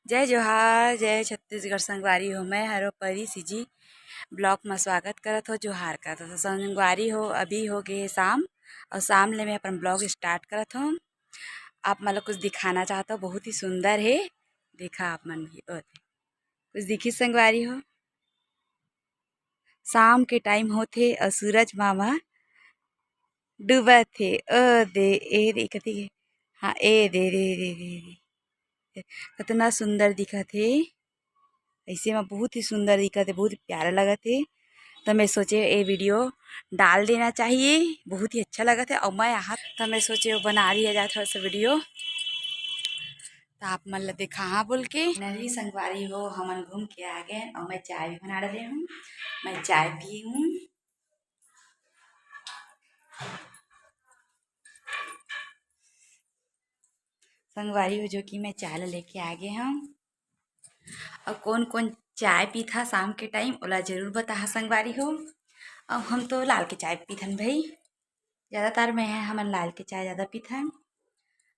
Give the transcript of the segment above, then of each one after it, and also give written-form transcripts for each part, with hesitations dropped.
जय जोहार जय छत्तीसगढ़ संगवारी हो। मैं हरो परी सिजी ब्लॉक में स्वागत करत हो। जोहार करत हो संगवारी हो। अभी हो गए शाम और शाम ले मैं अपन ब्लॉग स्टार्ट करत हूँ। आप मतलब कुछ दिखाना चाहता हो, बहुत ही सुंदर है। देखा आप मन भी कुछ दिखी संगवारी हो। शाम के टाइम होथे और सूरज मामा डूबत थे। दे ए दे कति हाँ ए दे रे रे रे रे कितना सुंदर दिखत है। ऐसे में बहुत ही सुंदर दिखत है, बहुत प्यारा लगत है। तो मैं सोचे ये वीडियो डाल देना चाहिए, बहुत ही अच्छा लगा था। और मैं यहाँ तो मैं सोचे वो बना रही है थोड़ा सा वीडियो, तो आप मतलब देखा हाँ बोल के नरी संगवारी हो। हमन घूम के आ गए और मैं चाय भी बना रही हूँ। मैं चाय पी हूँ। संगवारी हो जो कि मैं चाय लेके आ गए हम। और कौन कौन चाय पीथा शाम के टाइम ओला जरूर बता संगवारी हो। अब हम तो लाल के चाय पीथन भाई, ज़्यादातर मैं हमन लाल के चाय ज़्यादा पीथन।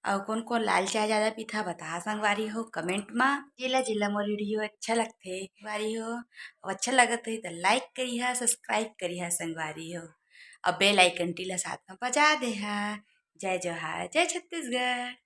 और कौन कौन लाल चाय ज़्यादा पीथा बता संगवारी हो कमेंट में। जिला जिला मोर वीडियो अच्छा लगथे संगवारी हो, और अच्छा लगत है तो लाइक करिहा, सब्सक्राइब करिहा संगवारी हो, और बेल आइकन टीला साथ में बजा देहा। जय जोहार जय छत्तीसगढ़।